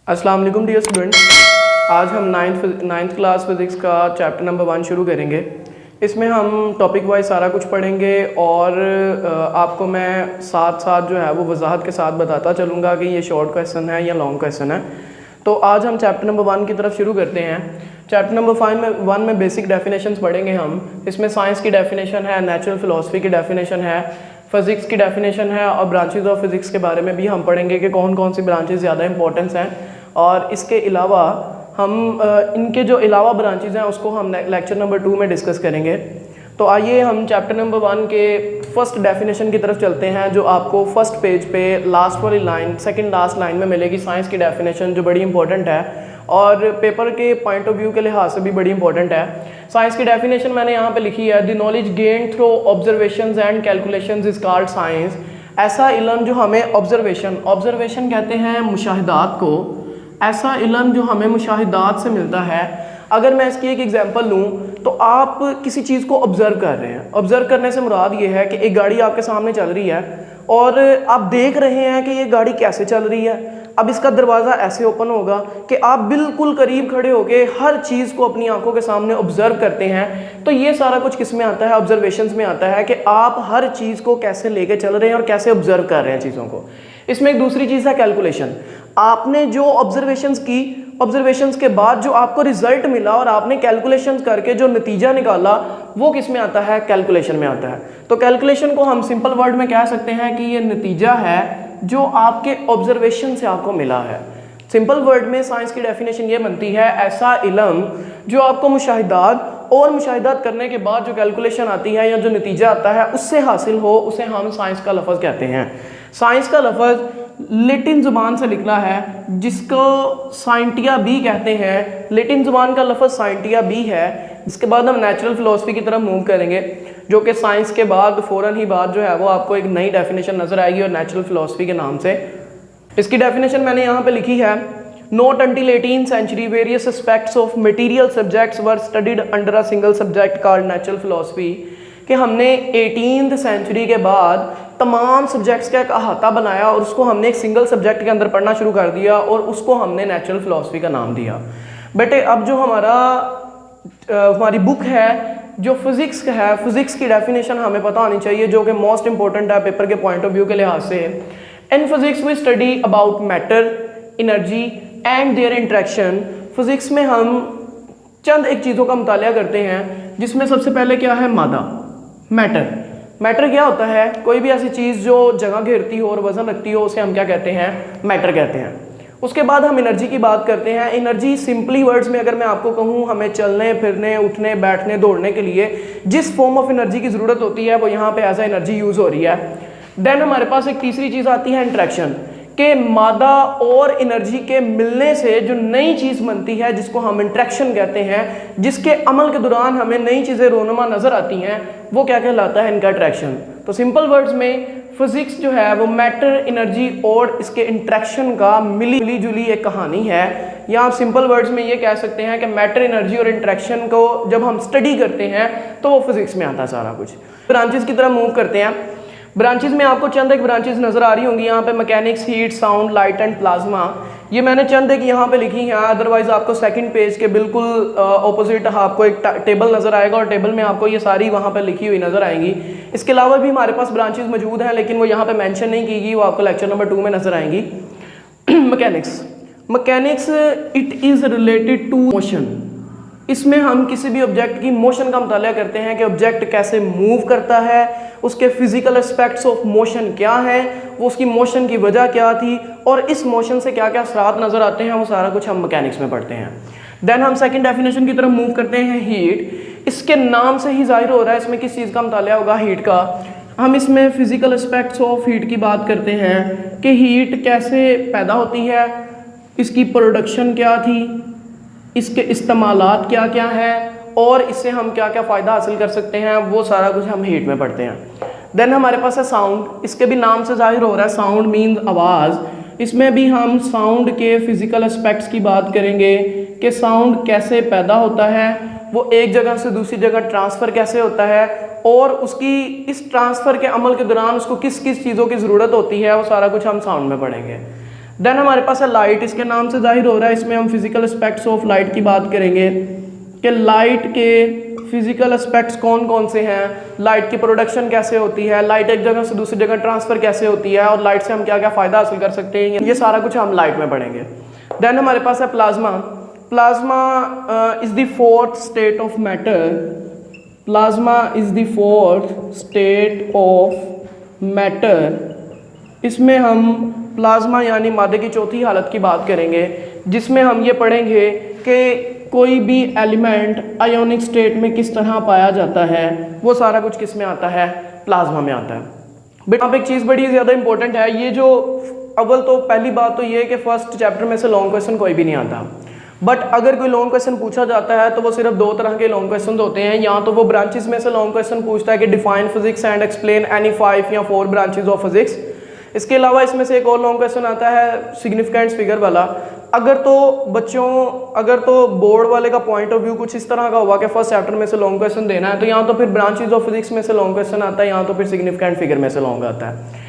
अस्सलाम वालेकुम dear students. आज हम नाइन्थ क्लास फिज़िक्स का चैप्टर नंबर 1 शुरू करेंगे। इसमें हम टॉपिक वाइज सारा कुछ पढ़ेंगे और आपको मैं साथ साथ जो है वो वजाहत के साथ बताता चलूँगा कि ये शॉर्ट क्वेश्चन है या लॉन्ग क्वेश्चन है। तो आज हम चैप्टर नंबर 1 की तरफ शुरू करते हैं। चैप्टर नंबर 1 में बेसिक डेफिनेशंस पढ़ेंगे हम। इसमें साइंस की डेफिनेशन है, नेचुरल फ़िलासफ़ी की डेफिनेशन है, फिज़िक्स की डेफिनेशन है और ब्रांचेज ऑफ फिज़िक्स के बारे में भी हम पढ़ेंगे कि कौन कौन सी ब्रांचेज ज़्यादा इंपॉर्टेंस हैं। और इसके अलावा हम इनके जो अलावा ब्रांचेज हैं उसको हम लेक्चर नंबर 2 में डिस्कस करेंगे। तो आइए हम चैप्टर नंबर 1 के फर्स्ट डेफिनेशन की तरफ चलते हैं, जो आपको फर्स्ट पेज पे लास्ट वाली लाइन, सेकंड लास्ट लाइन में मिलेगी। साइंस की डेफिनेशन जो बड़ी इंपॉर्टेंट है और पेपर के पॉइंट ऑफ व्यू के लिहाज से भी बड़ी इंपॉर्टेंट है। साइंस की डेफिनेशन मैंने यहाँ पे लिखी है, the knowledge gained through observations and calculations is called science. ऐसा इल्म जो हमें ऑब्जर्वेशन कहते हैं मुशाहिदात को, ऐसा इल्म जो हमें मुशाहिदात से मिलता है। अगर मैं इसकी एक एग्जांपल लूँ तो आप किसी चीज़ को ऑब्ज़र्व कर रहे हैं। ऑब्ज़र्व करने से मुराद ये है कि एक गाड़ी आपके सामने चल रही है और आप देख रहे हैं कि ये गाड़ी कैसे चल रही है। अब इसका दरवाज़ा ऐसे ओपन होगा कि आप बिल्कुल करीब खड़े होके हर चीज़ को अपनी आंखों के सामने ऑब्ज़र्व करते हैं। तो ये सारा कुछ किस में आता है? ऑब्जर्वेशंस में आता है कि आप हर चीज़ को कैसे लेके चल रहे हैं और कैसे ऑब्ज़र्व कर रहे हैं चीज़ों को। इसमें एक दूसरी चीज़ है कैलकुलेशन। आपने जो ऑब्जर्वेशंस की, ऑब्जर्वेशंस के बाद जो आपको रिजल्ट मिला और आपने कैलकुलेशंस करके जो नतीजा निकाला, वो किस में आता है? कैलकुलेशन में आता है। तो कैलकुलेशन को हम सिंपल वर्ड में कह सकते हैं कि ये नतीजा है जो आपके ऑब्जर्वेशन से आपको मिला है। सिंपल वर्ड में साइंस की डेफिनेशन ये बनती है, ऐसा इल्म जो आपको मुशाहिदात और मुशाहिदात करने के बाद जो कैलकुलेशन आती है या जो नतीजा आता है उससे हासिल हो, उसे हम साइंस का लफ्ज़ कहते हैं। साइंस का लफ्ज़ लैटिन ज़ुबान से निकला है जिसको साइंटिया बी कहते हैं। लैटिन ज़ुबान का लफ्ज़ साइंटिया बी है। इसके बाद हम नेचुरल फ़िलासफ़ी की तरफ मूव करेंगे, जो कि साइंस के बाद फ़ौरन ही बाद जो है वो आपको एक नई डेफिनेशन नज़र आएगी और नेचुरल फ़िलासफ़ी के नाम से। इसकी डेफिनेशन मैंने यहाँ पे लिखी है, not until 18th century various aspects of material subjects were studied under a single subject called natural philosophy. कि हमने 18th century के बाद तमाम सब्जेक्ट्स का एक अहाता बनाया और उसको हमने एक सिंगल सब्जेक्ट के अंदर पढ़ना शुरू कर दिया और उसको हमने नेचुरल फ़िलासफ़ी का नाम दिया। बेटे अब जो हमारी बुक है जो फिज़िक्स का है, फिज़िक्स की डेफिनेशन हमें पता होनी चाहिए, जो कि मोस्ट इंपॉर्टेंट है पेपर के पॉइंट ऑफ व्यू के लिहाज से। In physics we study about matter, energy and their interaction. Physics में हम चंद एक चीज़ों का मुतालिया करते हैं, जिसमें सबसे पहले क्या है? मादा, मैटर क्या होता है? कोई भी ऐसी चीज़ जो जगह घेरती हो और वज़न रखती हो उसे हम क्या कहते हैं? मैटर कहते हैं। उसके बाद हम एनर्जी की बात करते हैं। एनर्जी सिंपली वर्ड्स में अगर मैं आपको कहूँ, हमें चलने फिरने, उठने बैठने, दौड़ने के लिए जिस फॉर्म ऑफ एनर्जी की ज़रूरत होती है वो यहाँ पे एज ए एनर्जी यूज़ हो रही है। देन हमारे पास एक तीसरी चीज़ आती है इंट्रैक्शन, के मादा और एनर्जी के मिलने से जो नई चीज़ बनती है जिसको हम इंट्रैक्शन कहते हैं, जिसके अमल के दौरान हमें नई चीज़ें रोनुमा नज़र आती हैं, वो क्या कहलाता है? इनका अट्रैक्शन। तो सिंपल वर्ड्स में फिज़िक्स जो है वो मैटर, एनर्जी और इसके इंट्रैक्शन का मिली जुली एक कहानी है। या आप सिंपल वर्ड्स में ये कह सकते हैं कि मैटर, एनर्जी और इंट्रैक्शन को जब हम स्टडी करते हैं तो वो फिज़िक्स में आता है सारा कुछ। ब्रांचेस की तरफ मूव करते हैं। ब्रांचेस में आपको चंद एक ब्रांचेस नज़र आ रही होंगी यहाँ पे, mechanics, heat, sound, light and plasma. ये मैंने चंद एक यहाँ पे लिखी हैं, अदरवाइज आपको सेकंड पेज के बिल्कुल ऑपोजिट आपको एक टेबल नज़र आएगा और टेबल में आपको ये सारी वहाँ पे लिखी हुई नज़र आएंगी। इसके अलावा भी हमारे पास ब्रांचेस मौजूद हैं, लेकिन वो यहाँ पे मेंशन नहीं की गई, वो आपको लेक्चर नंबर 2 में नज़र आएंगी। Mechanics it is related to motion. इसमें हम किसी भी ऑब्जेक्ट की मोशन का मुतालिया करते हैं कि ऑब्जेक्ट कैसे मूव करता है, उसके फिजिकल एस्पेक्ट्स ऑफ मोशन क्या है, वो उसकी मोशन की वजह क्या थी और इस मोशन से क्या क्या असरात नज़र आते हैं, वो सारा कुछ हम मैकेनिक्स में पढ़ते हैं। देन हम सेकंड डेफिनेशन की तरफ मूव करते हैं, हीट। इसके नाम से ही जाहिर हो रहा है इसमें किस चीज़ का मुतालिया होगा? हीट का। हम इसमें फिजिकल एस्पेक्ट्स ऑफ हीट की बात करते हैं कि हीट कैसे पैदा होती है, इसकी प्रोडक्शन क्या थी, इसके इस्तेमालात क्या क्या है और इससे हम क्या क्या फ़ायदा हासिल कर सकते हैं, वो सारा कुछ हम हीट में पढ़ते हैं। देन हमारे पास है साउंड। इसके भी नाम से जाहिर हो रहा है, साउंड मीन्स आवाज़। इसमें भी हम साउंड के फिज़िकल एस्पेक्ट्स की बात करेंगे कि साउंड कैसे पैदा होता है, वो एक जगह से दूसरी जगह ट्रांसफ़र कैसे होता है और उसकी इस ट्रांसफ़र के अमल के दौरान उसको किस किस चीज़ों की ज़रूरत होती है, वो सारा कुछ हम साउंड में पढ़ेंगे। देन हमारे पास है लाइट, इसके नाम से जाहिर हो रहा है, इसमें हम फिजिकल एस्पेक्ट्स ऑफ लाइट की बात करेंगे कि लाइट के फिजिकल एस्पेक्ट्स कौन कौन से हैं, लाइट की प्रोडक्शन कैसे होती है, लाइट एक जगह से दूसरी जगह ट्रांसफ़र कैसे होती है, और लाइट से हम क्या क्या फ़ायदा हासिल कर सकते हैं, ये सारा कुछ हम लाइट में पढ़ेंगे। देन हमारे पास है plasma. Plasma is the fourth state of matter. Plasma is the fourth state of matter. इसमें हम प्लाज्मा यानी मादे की चौथी हालत की बात करेंगे, जिसमें हम ये पढ़ेंगे कि कोई भी एलिमेंट आयोनिक स्टेट में किस तरह पाया जाता है, वो सारा कुछ किस में आता है, प्लाज्मा में आता है। बट अब एक चीज़ बड़ी ज़्यादा इंपॉर्टेंट है, ये जो अव्वल तो पहली बात तो ये है कि फर्स्ट चैप्टर में से लॉन्ग क्वेश्चन कोई भी नहीं आता, बट अगर कोई लॉन्ग क्वेश्चन पूछा जाता है तो वो सिर्फ दो तरह के लॉन्ग क्वेश्चन होते हैं। या तो वो ब्रांचेस में से लॉन्ग क्वेश्चन पूछता है कि define physics and explain any 5 या 4 ब्रांचेस ऑफ फिजिक्स। इसके अलावा इसमें से एक और लॉन्ग क्वेश्चन आता है सिग्निफिकेंस फिगर वाला। अगर तो बोर्ड वाले का पॉइंट ऑफ व्यू कुछ इस तरह का हुआ कि फर्स्ट चैप्टर में से लॉन्ग क्वेश्चन देना है, तो यहाँ तो फिर ब्रांचेस ऑफ फिजिक्स में से लॉन्ग क्वेश्चन आता है, यहाँ तो फिर सिग्निफिकेंट फिगर में से लॉन्ग आता है।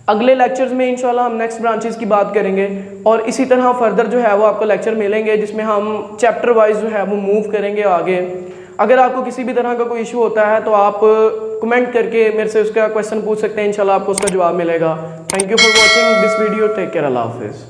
अगले लेक्चर्स में इंशाल्लाह हम नेक्स्ट ब्रांचेस की बात करेंगे, और इसी तरह फर्दर जो है वो आपको लेक्चर मिलेंगे जिसमें हम चैप्टर वाइज जो है वो मूव करेंगे आगे। अगर आपको किसी भी तरह का कोई इशू होता है तो आप कमेंट करके मेरे से उसका क्वेश्चन पूछ सकते हैं, इंशाल्लाह आपको उसका जवाब मिलेगा। Thank you for watching this video, take care, अल्लाह हाफिज़।